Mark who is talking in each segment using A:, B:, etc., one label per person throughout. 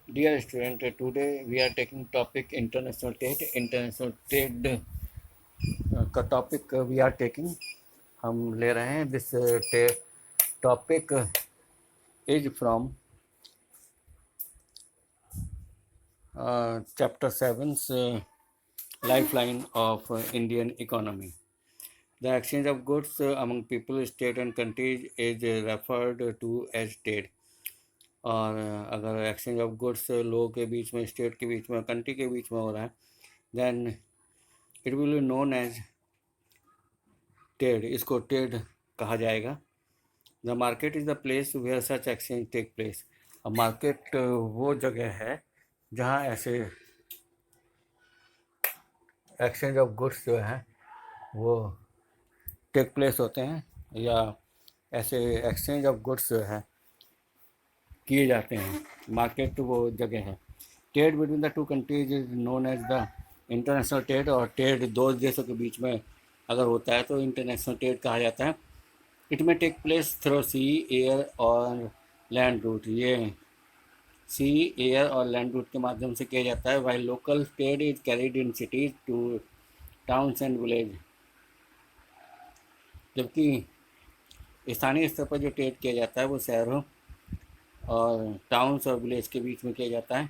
A: Dear student, today we are taking topic international trade. International trade का topic we are taking, हम ले रहे हैं. This topic is from chapter 7 lifeline of Indian economy. The exchange of goods among people, state and countries is referred to as trade. और अगर exchange of goods लोगों के बीच में, स्टेट के बीच में, कंट्री के बीच में हो रहा है, then it will be known as trade. इसको ट्रेड कहा जाएगा. The market is the place where such exchange take place. अब मार्केट वो जगह है जहाँ ऐसे एक्सचेंज ऑफ गुड्स जो है वो टेक प्लेस होते हैं, या ऐसे एक्सचेंज ऑफ गुड्स जो है किए जाते हैं. मार्केट तो वो जगह है. Trade between the two countries is known as the international trade. और ट्रेड दो देशों के बीच में अगर होता है तो इंटरनेशनल ट्रेड कहा जाता है. इट में take place through C, air और लैंड रूट. ये सी, एयर और लैंड रूट के माध्यम से किया जाता है. While local trade is carried in cities two towns and village. जबकि स्थानीय स्तर पर जो ट्रेड किया जाता है वो शहरों और टाउन्स और विलेज के बीच में किया जाता है.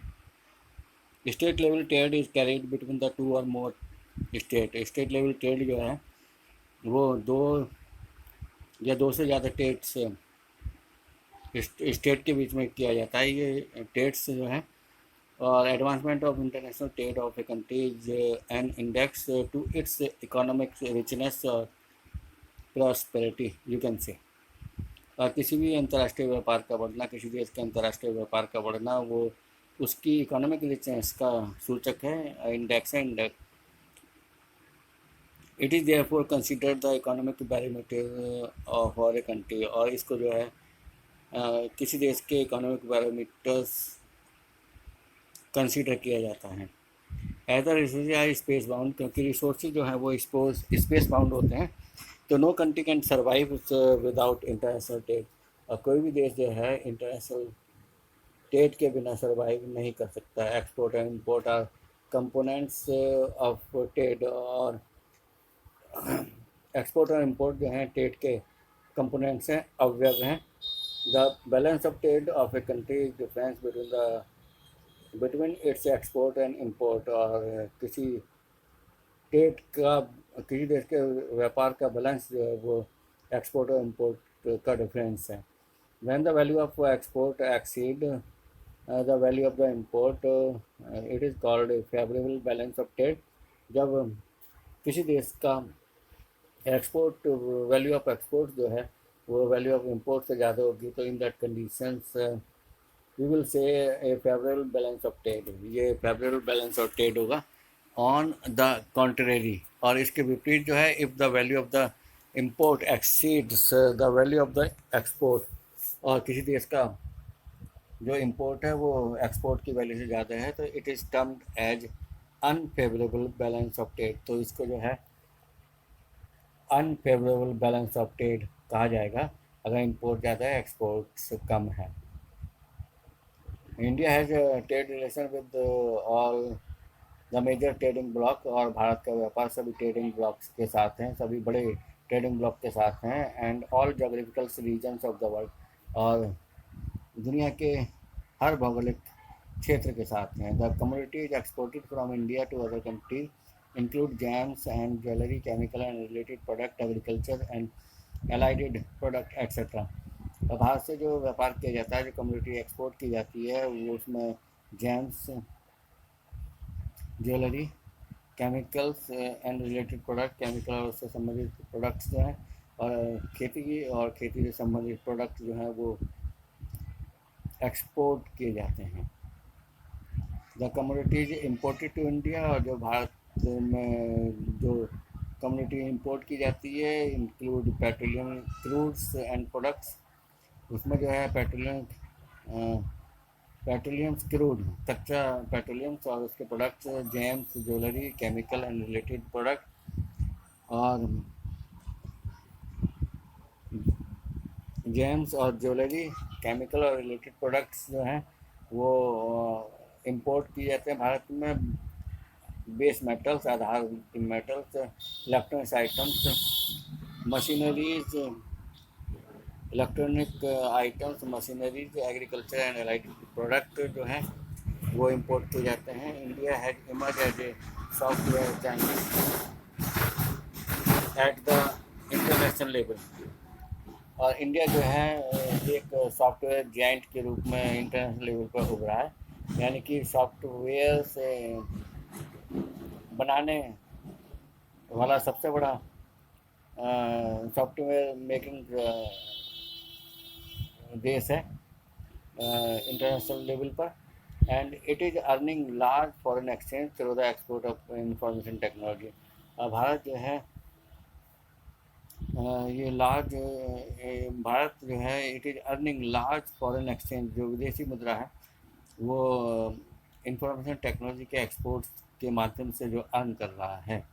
A: State level trade is carried between the two or more state. State level trade जो है वो दो या दो से ज़्यादा ट्रेड्स स्टेट के बीच में किया जाता है. ये ट्रेड्स जो है, और advancement of international trade of a country is an index to its economic richness और प्रॉस्पेरिटी यू कैन से. और किसी भी अंतर्राष्ट्रीय व्यापार का बढ़ना, किसी देश के अंतर्राष्ट्रीय व्यापार का बढ़ना, वो उसकी इकोनॉमिक रिचनेस का सूचक है, इंडेक्स है, index. It is therefore considered the economic barometer for a country. और इसको जो है किसी देश के इकोनॉमिक बैरोमीटर्स कंसीडर किया जाता है. As the resource are space bound, क्योंकि रिसोर्सेज जो हैं वो स्पेस बाउंड होते हैं, तो no country can survive without international trade. और कोई भी देश जो है इंटरनेशनल ट्रेड के बिना सर्वाइव नहीं कर सकता. Export and import are components of trade. और एक्सपोर्ट और इम्पोर्ट जो हैं ट्रेड के कंपोनेंट्स हैं, अवयव हैं. The balance of trade of a country is difference between its export and import. और किसी ट्रेड का, किसी देश के व्यापार का बैलेंस जो है वो एक्सपोर्ट और इम्पोर्ट का डिफरेंस है. When the value of export exceed the value of the import it is called favourable balance of trade. जब किसी देश का एक्सपोर्ट, वैल्यू ऑफ एक्सपोर्ट जो है वो वैल्यू ऑफ इम्पोर्ट से ज़्यादा होगी, तो in that conditions we will say a favourable balance of trade. ये फेवरेबल बैलेंस ऑफ ट्रेड होगा. ऑन द कॉन्ट्रेरी, और इसके विपरीत जो है, if the value of the import exceeds the value of the export, और किसी देश का जो इम्पोर्ट है वो एक्सपोर्ट की वैल्यू से ज़्यादा है, तो it is termed as unfavourable balance of trade. तो इसको जो है अनफेवरेबल बैलेंस ऑफ ट्रेड कहा जाएगा अगर इम्पोर्ट ज़्यादा है, एक्सपोर्ट्स कम है. India has trade relation with all the major trading block. और भारत का व्यापार सभी ट्रेडिंग ब्लॉक्स के साथ हैं, सभी बड़े ट्रेडिंग ब्लॉक के साथ हैं. And all geographical regions of the world. और दुनिया के हर भौगोलिक क्षेत्र के साथ हैं. The commodities exported from India to other countries include gems and jewelry, chemical and related product, agriculture and allied product etc. और भारत से जो व्यापार किया जाता है, जो कम्युनिटी एक्सपोर्ट की जाती है, वो उसमें James, jewellery, chemicals and related product, chemical और उससे संबंधित प्रोडक्ट्स जो हैं, और खेती की और खेती से संबंधित प्रोडक्ट जो हैं वो एक्सपोर्ट किए जाते हैं. The commodities imported to India. और जो भारत में जो कम्युनिटी इंपोर्ट की जाती है, include petroleum, crudes and products. उसमें जो है पेट्रोलियम क्रूड, कच्चा पेट्रोलियम और उसके products, gems, jewellery, chemical and related product. और जेम्स और ज्वेलरी, केमिकल और रिलेटेड प्रोडक्ट्स जो हैं वो इंपोर्ट किए जाते हैं भारत में। बेस मेटल्स, आधार metals, electronics items, machineries, electronic items, machineries, agriculture and electric product जो हैं वो इंपोर्ट किए जाते हैं। India has emerge as a software Chinese at the international level. और इंडिया जो है एक सॉफ्टवेयर जायंट के रूप में इंटरनेशनल लेवल पर उभरा है। यानी कि सॉफ्टवेयर से बनाने वाला सबसे बड़ा सॉफ्टवेयर मेकिंग देश है इंटरनेशनल लेवल पर। And it is earning large foreign exchange through the export of information technology. Bharat जो है ये लार्ज भारत जो है it is earning large foreign exchange, जो विदेशी मुद्रा है वो इंफॉर्मेशन टेक्नोलॉजी के एक्सपोर्ट के माध्यम से जो अर्न कर रहा है।